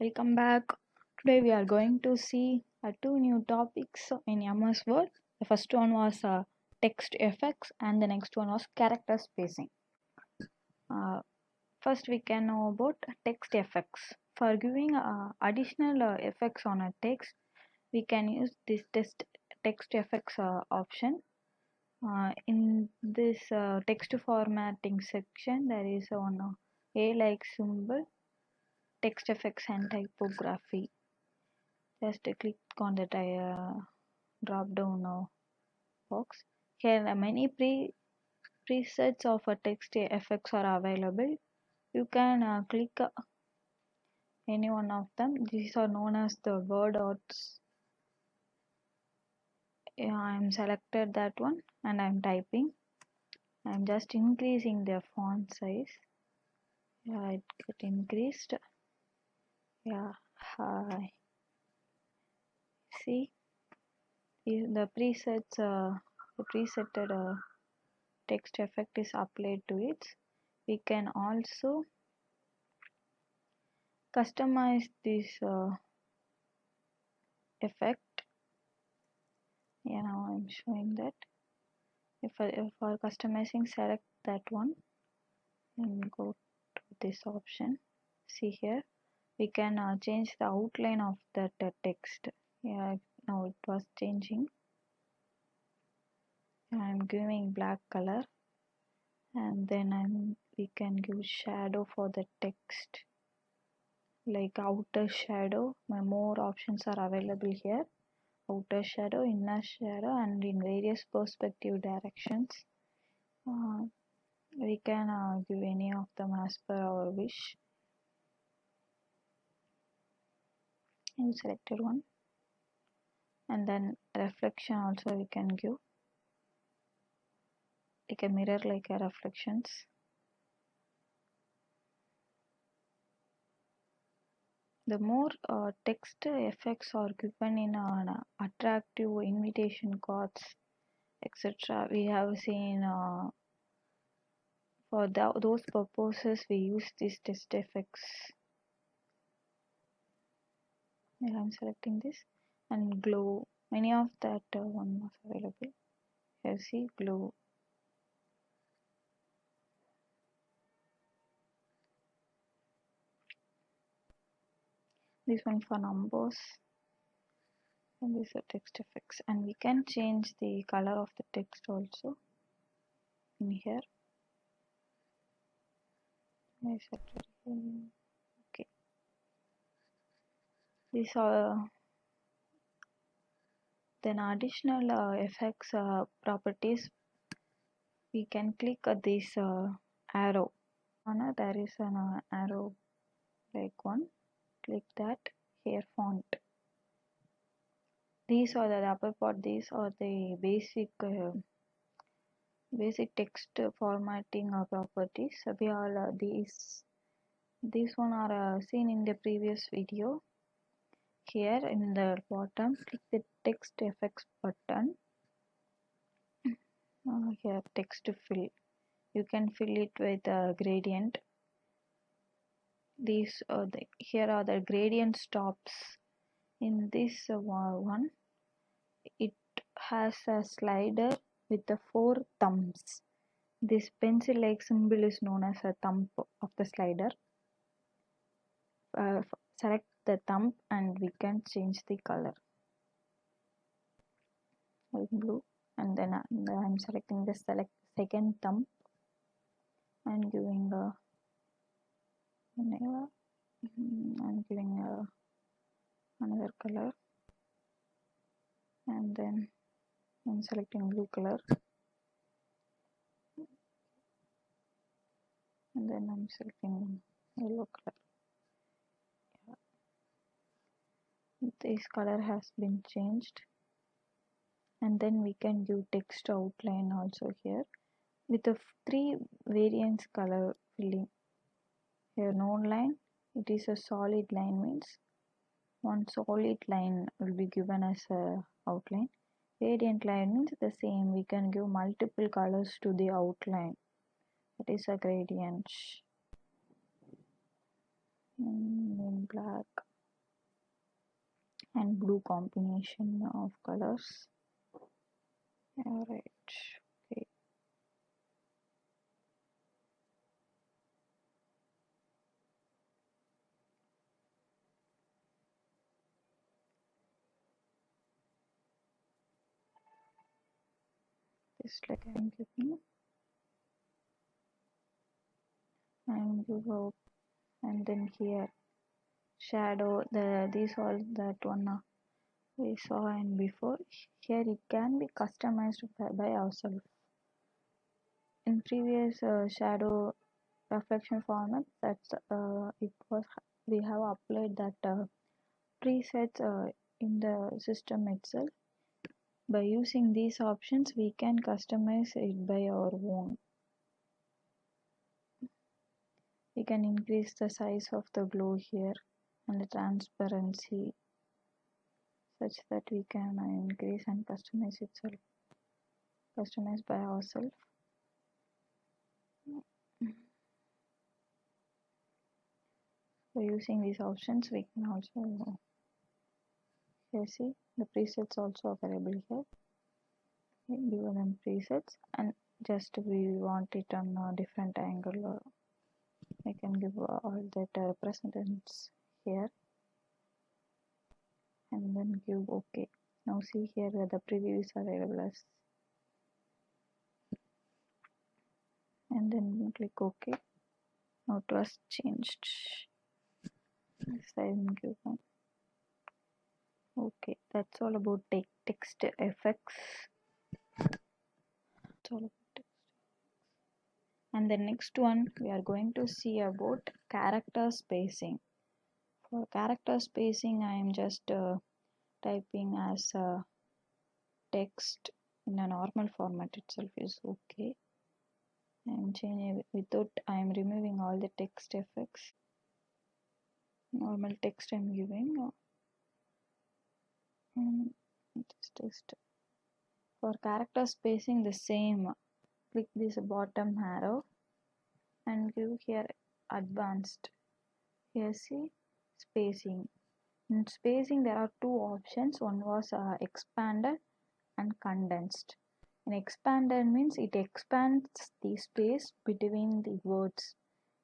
Welcome back. Today we are going to see two new topics in MS Word. The first one was text effects and the next one was character spacing. First we can know about text effects. For giving additional effects on a text, we can use this text effects option. In this text formatting section, there is one A like symbol, text effects and typography. Just click on the drop down box. Here many presets of text effects are available. You can click any one of them. These are known as the word arts. I am selected that one and I am typing. I am just increasing the font size. Yeah, it got increased. Yeah, hi. See, the presets, the presetted text effect is applied to it. We can also customize this effect. Yeah, now I'm showing that. If for customizing, select that one and go to this option. See here, we can change the outline of that text. Yeah, now it was changing. I'm giving black color, and then we can give shadow for the text, like outer shadow. More options are available here. Outer shadow, inner shadow, and in various perspective directions. We can give any of them as per our wish. You selected one, and then reflection also we can give, like a mirror, like a reflections. The more text effects are given in attractive invitation cards, etc. We have seen for those purposes we use these text effects. Yeah, I'm selecting this, and glow. Many of that one was available. Here, see, glow. This one for numbers, and these are text effects, and we can change the color of the text also in here. Okay, these are then additional effects properties. We can click this arrow. There is an arrow like one. Click that. Here, font. These are the upper part. These are the basic text formatting properties. We all these one are seen in the previous video. Here in the bottom, click the text effects button. Here, text fill. You can fill it with a gradient. These are here are the gradient stops. In this one, it has a slider with the 4 thumbs. This pencil like symbol is known as a thumb of the slider. Select the thumb and we can change the color with blue, and then I'm selecting the second thumb and giving I'm giving another color, and then I'm selecting blue color, and then I'm selecting yellow color. This color has been changed, and then we can give text outline also here with the 3 variants color filling. Here, known line, it is a solid line, means one solid line will be given as a outline. Gradient line means the same, we can give multiple colors to the outline. That is a gradient. In black, and blue combination of colors. Alright, okay. Just like I'm giving and give out, and then here shadow, these all that one we saw and before. Here it can be customized by ourselves. In previous shadow reflection format, that's it was we have applied that presets in the system itself. By using these options, we can customize it by our own. We can increase the size of the glow here and the transparency such that we can increase and customize by ourselves. By using these options, we can also here see the presets also available here. We give them presets, and just we want it on a different angle. I can give all that representatives here and then give OK. Now see here where the preview is available as, and then click OK. Now it was changed. This I will give one. Okay, that's all about text effects. That's all about text. And the next one we are going to see about character spacing. For character spacing, I am just typing as text in a normal format itself is okay. I am changing without I am removing all the text effects. Normal text I am giving. Text. For character spacing, the same. Click this bottom arrow and give here advanced. Here see spacing. In spacing there are two options. One was expanded and condensed. And expanded means it expands the space between the words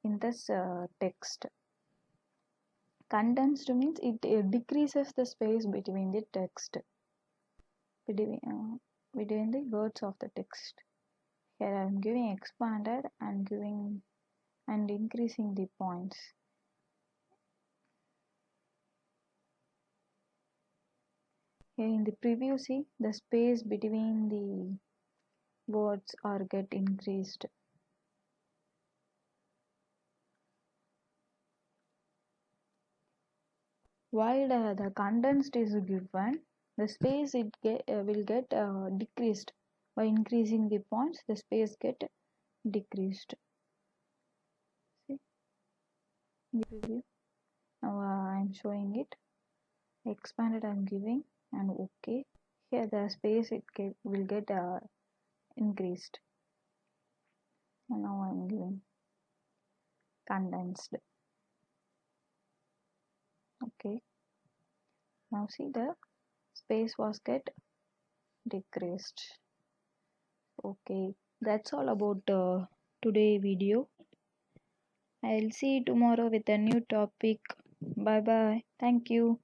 in this text. Condensed means it decreases the space between the text, between the words of the text. Here I am giving expanded and giving and increasing the points. Here in the preview, see the space between the words are get increased. While the condensed is given, the space it will get decreased. By increasing the points, the space get decreased. See the preview. Now I am showing it. Expanded I am giving and OK. Here the space it will get increased. And now I am giving condensed. Okay. Now see the space was get decreased. Okay, that's all about today video. I'll see you tomorrow with a new topic. Bye bye. Thank you.